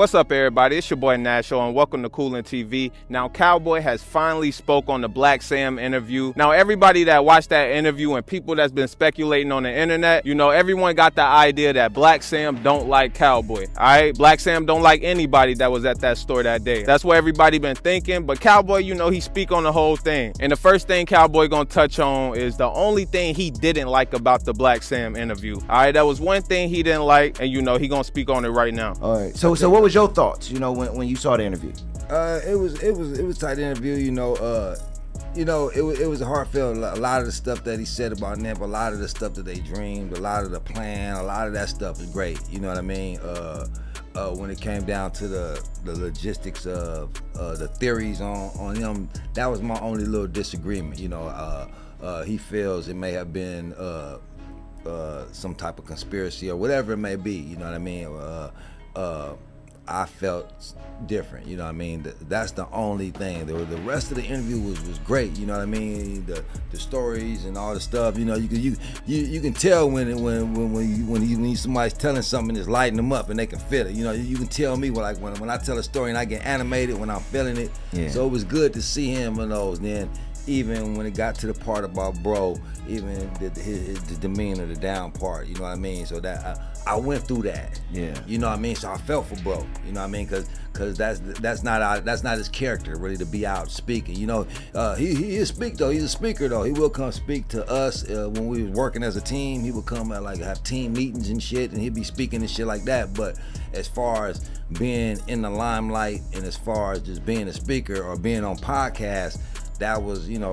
What's up, everybody? It's your boy Nasho, and welcome to COOLIN TV. Now, Cowboy has finally spoke on the Blacc Sam interview. Now, everybody that watched that interview and people that's been speculating on the internet, you know, everyone got the idea that Blacc Sam don't like Cowboy, all right? Blacc Sam don't like anybody that was at that store that day. That's what everybody been thinking, but Cowboy, you know, he speak on the whole thing. And the first thing Cowboy gonna touch on is the only thing he didn't like about the Blacc Sam interview, all right? That was one thing he didn't like, and, you know, he gonna speak on it right now. All right, so what was your thoughts, you know, when you saw the interview? It was tight interview, you know. It was heartfelt. A lot of the stuff that he said about Nip, a lot of the stuff that they dreamed, a lot of the plan, a lot of that stuff is great. You know what I mean? When it came down to the logistics of the theories on him, that was my only little disagreement. You know, he feels it may have been some type of conspiracy or whatever it may be. You know what I mean? I felt different, you know what I mean? That's the only thing. The rest of the interview was great, you know what I mean? The stories and all the stuff, you know, you can tell when somebody's telling something that's lighting them up and they can feel it. You know, you can tell me when I tell a story and I get animated when I'm feeling it. Yeah. So it was good to see him in those. And then even when it got to the part about bro, even his demeanor, the down part, you know what I mean? So that I went through that. Yeah. You know what I mean? So I felt for bro. You know what I mean? Cause that's not his character really to be out speaking. You know, he speak though. He's a speaker though. He will come speak to us when we was working as a team. He would come and like have team meetings and shit, and he'd be speaking and shit like that. But as far as being in the limelight and as far as just being a speaker or being on podcasts, that was, you know,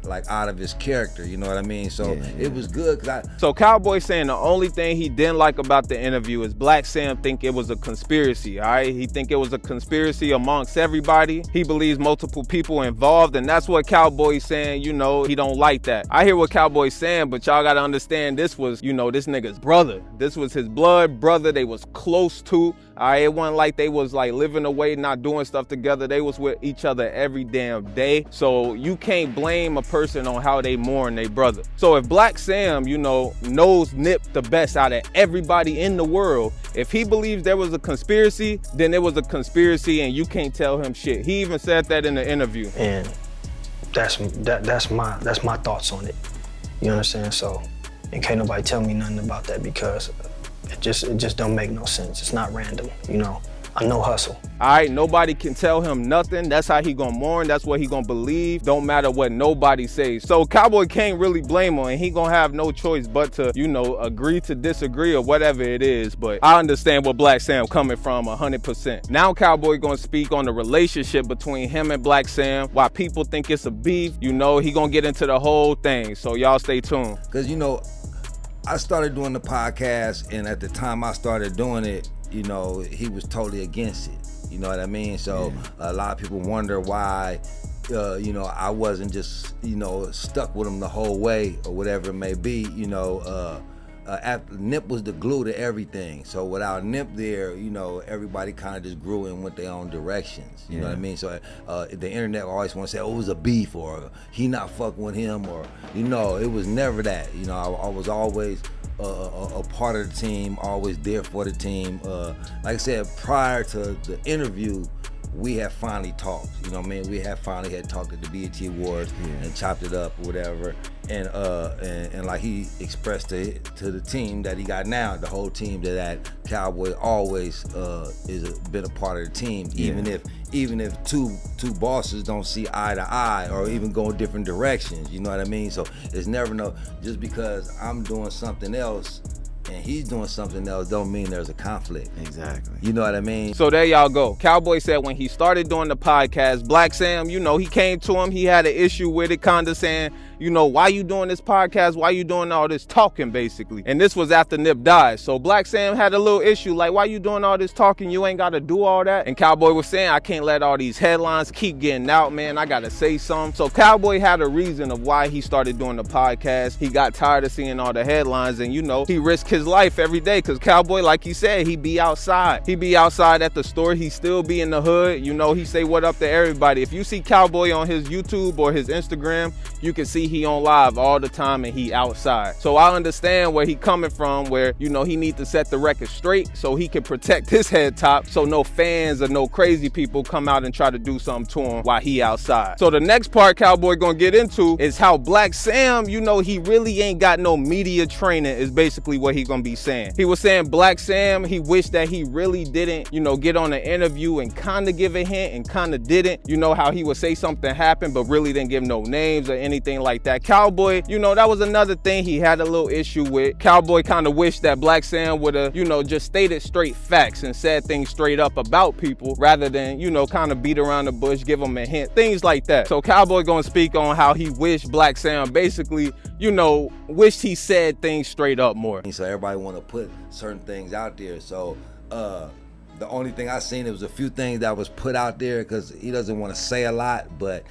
like out of his character, you know what I mean? So it was good. So Cowboy saying the only thing he didn't like about the interview is Blacc Sam think it was a conspiracy, all right? He think it was a conspiracy amongst everybody. He believes multiple people involved, and that's what Cowboy's saying, you know, he don't like that. I hear what Cowboy's saying, but y'all gotta understand this was, you know, this nigga's brother. This was his blood brother they was close to, all right? It wasn't like they was like living away, not doing stuff together. They was with each other every damn day. So you can't blame a person on how they mourn their brother. So if Blacc Sam, you know, knows Nip the best out of everybody in the world, if he believes there was a conspiracy, then it was a conspiracy and you can't tell him shit. He even said that in the interview. And that's my thoughts on it. You understand? So, and can't nobody tell me nothing about that because it just don't make no sense. It's not random, you know. I know Hustle. All right, nobody can tell him nothing. That's how he gonna mourn. That's what he gonna believe. Don't matter what nobody says. So Cowboy can't really blame him, and he gonna have no choice but to, you know, agree to disagree or whatever it is. But I understand where Blacc Sam coming from 100%. Now Cowboy gonna speak on the relationship between him and Blacc Sam. Why people think it's a beef. You know, he gonna get into the whole thing. So y'all stay tuned. Cause you know, I started doing the podcast, and at the time I started doing it, you know, he was totally against it. You know what I mean? So a lot of people wonder why, you know, I wasn't just, you know, stuck with him the whole way or whatever it may be. You know, Nip was the glue to everything. So without Nip there, you know, everybody kind of just grew and went their own directions. You know what I mean? So the internet always want to say, oh, it was a beef or he not fucking with him or, you know, it was never that. You know, I was always a part of the team, always there for the team. Like I said, prior to the interview, we had finally talked. You know what I mean? We had finally talked at the BET Awards and chopped it up or whatever. And like he expressed to the team that he got now, the whole team, that Cowboy always been a part of the team, even if two bosses don't see eye to eye or even go in different directions. You know what I mean? So it's never just because I'm doing something else and he's doing something else don't mean there's a conflict. Exactly. You know what I mean? So there y'all go. Cowboy said when he started doing the podcast, Blacc Sam, you know, he came to him, he had an issue with it, kind of saying, you know, why you doing this podcast? Why you doing all this talking, basically? And this was after Nip died. So Blacc Sam had a little issue, like, why you doing all this talking? You ain't got to do all that. And Cowboy was saying, I can't let all these headlines keep getting out, man. I got to say something. So Cowboy had a reason of why he started doing the podcast. He got tired of seeing all the headlines and, you know, he risked his life every day because Cowboy, like he said, he be outside. He be outside at the store. He still be in the hood. You know, he say what up to everybody. If you see Cowboy on his YouTube or his Instagram, you can see he on live all the time and he outside. So I understand where he coming from, where, you know, he need to set the record straight so he can protect his head top, so no fans or no crazy people come out and try to do something to him while he outside. So the next part Cowboy gonna get into is how Blacc Sam, you know, he really ain't got no media training, is basically what he gonna be saying. He was saying Blacc Sam, he wished that he really didn't, you know, get on an interview and kind of give a hint and kind of didn't. You know how he would say something happened but really didn't give no names or anything like that. Cowboy, you know, that was another thing he had a little issue with. Cowboy kind of wished that Blacc Sam would have, you know, just stated straight facts and said things straight up about people rather than, you know, kind of beat around the bush, give them a hint, things like that. So Cowboy gonna speak on how he wished Blacc Sam basically, you know, wished he said things straight up more. So everybody want to put certain things out there. So the only thing I seen, it was a few things that was put out there because he doesn't want to say a lot, but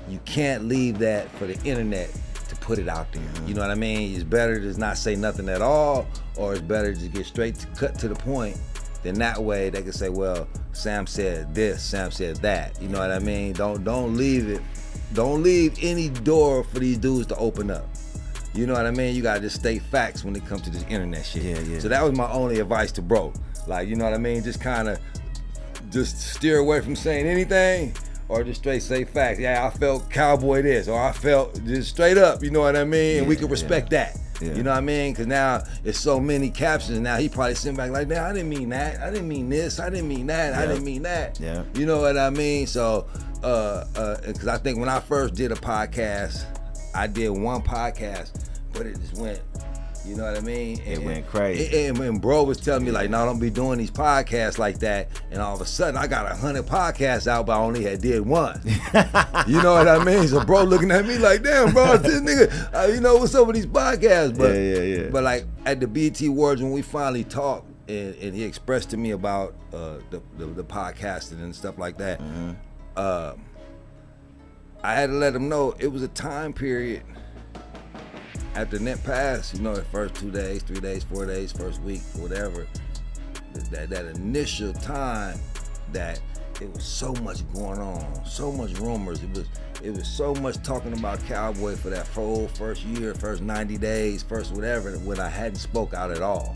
you can't leave that for the internet to put it out there. You know what I mean? It's better to just not say nothing at all, or it's better to get straight to cut to the point. Then that way they can say, well, Sam said this, Sam said that. You know what I mean? Don't leave it. Don't leave any door for these dudes to open up. You know what I mean? You gotta just state facts when it comes to this internet shit. Yeah. So that was my only advice to bro. Like, you know what I mean? Just kind of just steer away from saying anything, or just straight say facts. Yeah, I felt Cowboy this, or I felt just straight up, you know what I mean? And we can respect that. Yeah. You know what I mean? Because now it's so many captions. Now he probably sitting back like, nah, I didn't mean that. I didn't mean this. I didn't mean that. I didn't mean that. Yeah. You know what I mean? So, because I think when I first did a podcast, I did one podcast, but it just went, you know what I mean? It went crazy. And bro was telling me like, no, don't be doing these podcasts like that. And all of a sudden I got 100 podcasts out, but I only did one. You know what I mean? So bro looking at me like, damn, bro, this nigga, you know what's up with these podcasts? But yeah. But like at the BET Awards when we finally talked, and he expressed to me about the podcasting and stuff like that, I had to let him know it was a time period after Net Pass, you know, the first 2 days, 3 days, 4 days, first week, whatever, that initial time that it was so much going on, so much rumors. It was so much talking about Cowboy for that whole first year, first 90 days, first whatever, when I hadn't spoke out at all.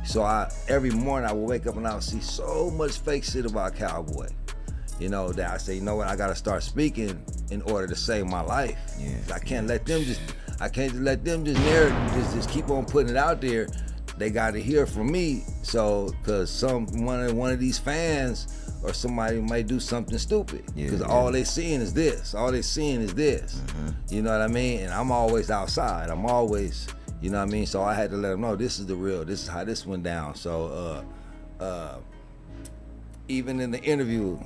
So every morning I would wake up and I would see so much fake shit about Cowboy. You know, that I say, you know what, I gotta start speaking in order to save my life. I can't let them just just keep on putting it out there. They gotta hear from me. So, cause one of these fans or somebody might do something stupid. Cause all they seeing is this. All they seeing is this. You know what I mean? And I'm always outside. I'm always, you know what I mean? So I had to let them know this is the real, this is how this went down. So even in the interview,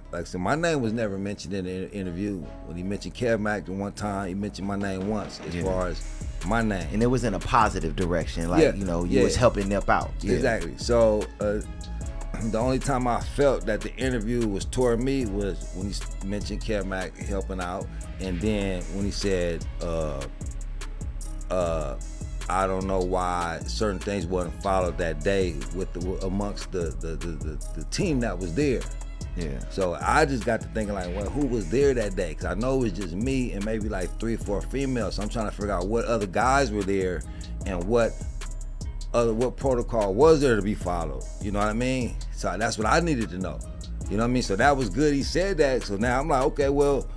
like I said, my name was never mentioned in the interview. When he mentioned Kev Mack the one time, he mentioned my name once as far as my name. And it was in a positive direction, like, you know, you was helping them out. Exactly. So the only time I felt that the interview was toward me was when he mentioned Kev Mack helping out, and then when he said, I don't know why certain things wasn't followed that day amongst the team that was there. So I just got to thinking like, well, who was there that day? Because I know it was just me and maybe like 3 or 4 females. So I'm trying to figure out what other guys were there and what protocol was there to be followed. You know what I mean? So that's what I needed to know. You know what I mean? So that was good. He said that. So now I'm like, okay, well,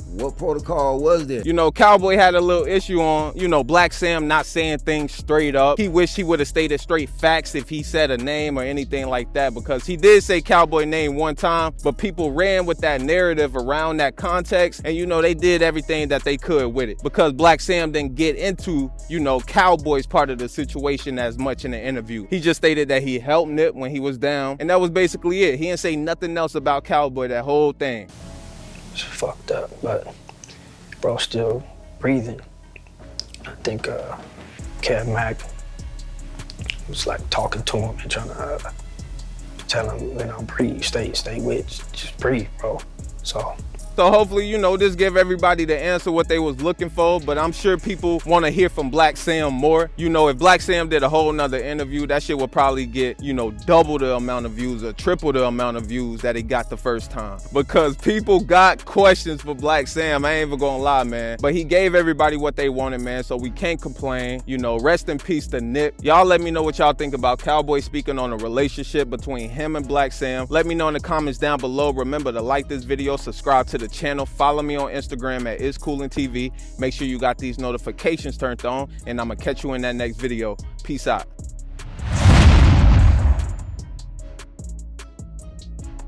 what protocol was there? You know, Cowboy had a little issue on, you know, Blacc Sam not saying things straight up. He wished he would have stated straight facts if he said a name or anything like that, because he did say Cowboy name one time, but people ran with that narrative around that context, and you know, they did everything that they could with it, because Blacc Sam didn't get into, you know, Cowboy's part of the situation as much in the interview. He just stated that he helped Nip when he was down, and that was basically it. He didn't say nothing else about Cowboy that whole thing. It's fucked up, but bro still breathing. I think Kev Mack was like talking to him and trying to tell him, you know, breathe, stay with, just breathe, bro. So So hopefully, you know, this give everybody the answer what they was looking for, but I'm sure people want to hear from Blacc Sam more. You know, if Blacc Sam did a whole nother interview, that shit would probably get, you know, double the amount of views or triple the amount of views that it got the first time, because people got questions for Blacc Sam. I ain't even gonna lie, man, but he gave everybody what they wanted, man, so we can't complain. You know, rest in peace to Nip. Y'all let me know what y'all think about Cowboy speaking on a relationship between him and Blacc Sam. Let me know in the comments down below. Remember to like this video, subscribe to the channel, follow me on Instagram at @COOLIN TV. Make sure you got these notifications turned on, and I'm gonna catch you in that next video. Peace out.